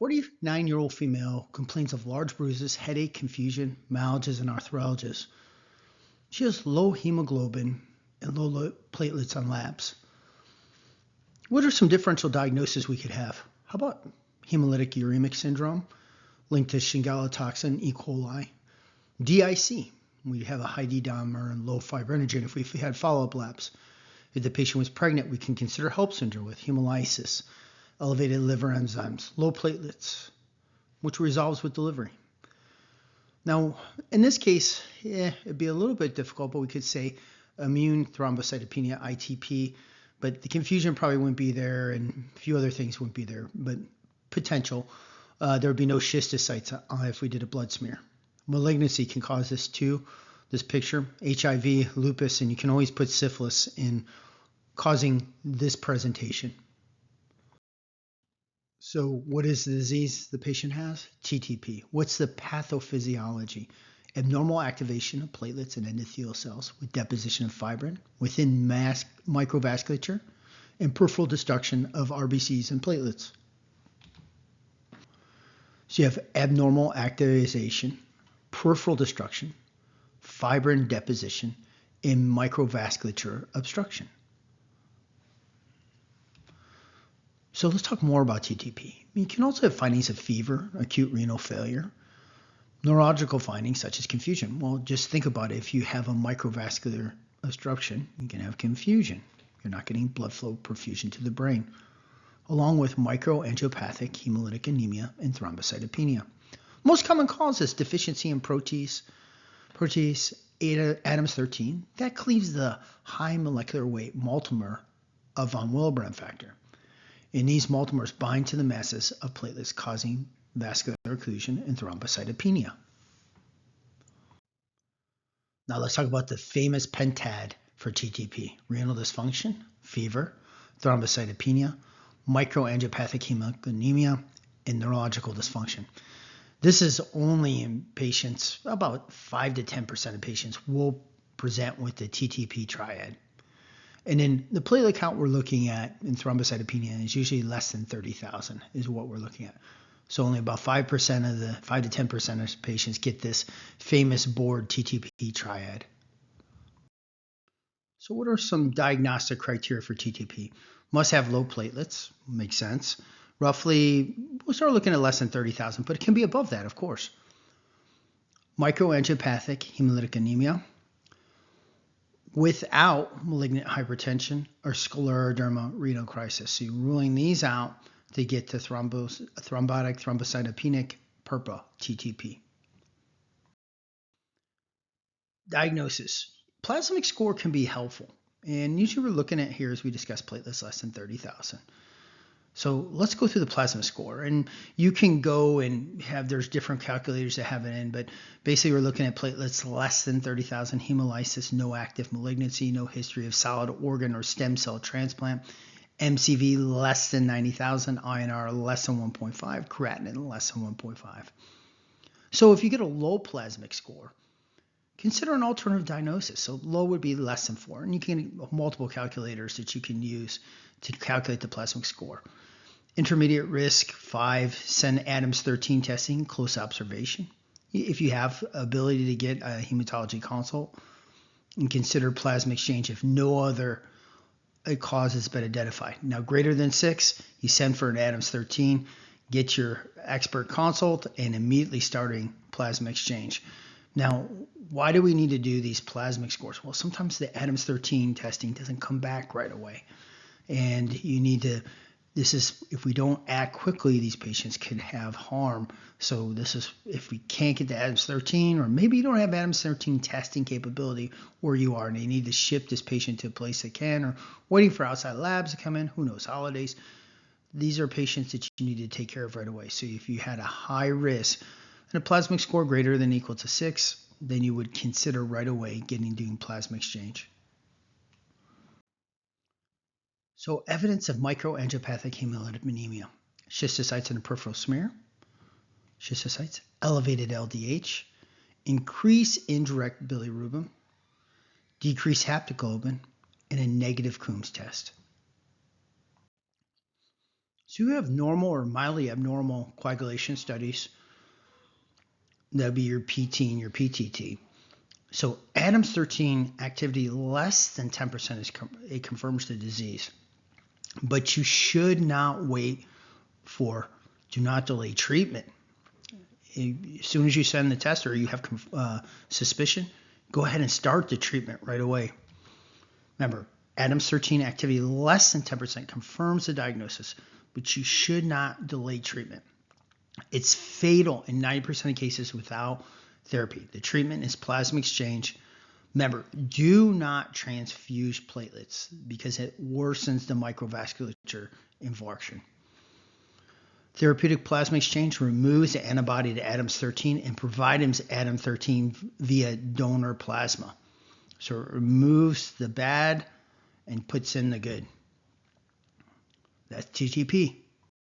49-year-old female complains of large bruises, headache, confusion, myalgias, and arthralgias. She has low hemoglobin and low platelets on labs. What are some differential diagnoses we could have? How about hemolytic uremic syndrome linked to Shigella toxin, E. coli? DIC, we have a high D-dimer and low fibrinogen if we had follow-up labs. If the patient was pregnant, we can consider HELLP syndrome with hemolysis, elevated liver enzymes, low platelets, which resolves with delivery. Now, in this case, it'd be a little bit difficult, but we could say immune thrombocytopenia, ITP, but the confusion probably wouldn't be there and a few other things wouldn't be there, but potential. There would be no schistocytes if we did a blood smear. Malignancy can cause this too. This picture, HIV, lupus, and you can always put syphilis in causing this presentation. So what is the disease the patient has? TTP. What's the pathophysiology? Abnormal activation of platelets and endothelial cells with deposition of fibrin within microvasculature and peripheral destruction of RBCs and platelets. So you have abnormal activation, peripheral destruction, fibrin deposition, and microvasculature obstruction. So let's talk more about TTP. You can also have findings of fever, acute renal failure, neurological findings such as confusion. Well, just think about it. If you have a microvascular obstruction, you can have confusion. You're not getting blood flow perfusion to the brain, along with microangiopathic hemolytic anemia and thrombocytopenia. Most common cause is deficiency in protease Adams 13. That cleaves the high molecular weight multimer of von Willebrand factor. And these multimers bind to the masses of platelets, causing vascular occlusion and thrombocytopenia. Now let's talk about the famous pentad for TTP: renal dysfunction, fever, thrombocytopenia, microangiopathic hemolytic anemia, and neurological dysfunction. This is only in patients, about 5 to 10% of patients will present with the TTP triad. And then the platelet count we're looking at in thrombocytopenia is usually less than 30,000 is what we're looking at. So only about 5 to 10% of patients get this famous board TTP triad. So what are some diagnostic criteria for TTP? Must have low platelets, makes sense. Roughly, we'll start looking at less than 30,000, but it can be above that, of course. Microangiopathic hemolytic anemia without malignant hypertension or scleroderma renal crisis. So you're ruling these out to get to thrombotic thrombocytopenic PURPA, TTP. Diagnosis. Plasmic score can be helpful. And usually we're looking at here, as we discussed, platelets less than 30,000. So let's go through the plasma score, and you can go and there's different calculators that have it in, but basically we're looking at platelets less than 30,000, hemolysis, no active malignancy, no history of solid organ or stem cell transplant, MCV less than 90,000, INR less than 1.5, creatinine less than 1.5. So if you get a low plasmic score, consider an alternative diagnosis. So low would be less than 4, and you can get multiple calculators that you can use to calculate the plasmic score. Intermediate risk, 5, send Adams 13 testing, close observation. If you have ability to get a hematology consult, and consider plasma exchange if no other cause has been identified. Now, greater than 6, you send for an Adams 13, get your expert consult, and immediately starting plasma exchange. Now, why do we need to do these plasmic scores? Well, sometimes the Adams 13 testing doesn't come back right away. And you need to, if we don't act quickly, these patients can have harm. So this is, if we can't get the Adams 13, or maybe you don't have Adams 13 testing capability where you are, and you need to ship this patient to a place that can, or waiting for outside labs to come in, who knows, holidays. These are patients that you need to take care of right away. So if you had a high risk and a plasmic score greater than or equal to 6, then you would consider right away doing plasma exchange. So evidence of microangiopathic hemolytic anemia: schistocytes in a peripheral smear, schistocytes, elevated LDH, increased indirect bilirubin, decreased haptoglobin, and a negative Coombs test. So you have normal or mildly abnormal coagulation studies. That'd be your PT and your PTT. So Adams 13 activity less than 10% it confirms the disease. But you should not wait for, do not delay treatment. As soon as you send the test or you have suspicion, go ahead and start the treatment right away. Remember, Adams 13 activity less than 10% confirms the diagnosis, but you should not delay treatment. It's fatal in 90% of cases without therapy. The treatment is plasma exchange. Remember, do not transfuse platelets because it worsens the microvasculature infarction. Therapeutic plasma exchange removes the antibody to Adams 13 and provides Adams 13 via donor plasma. So it removes the bad and puts in the good. That's TTP.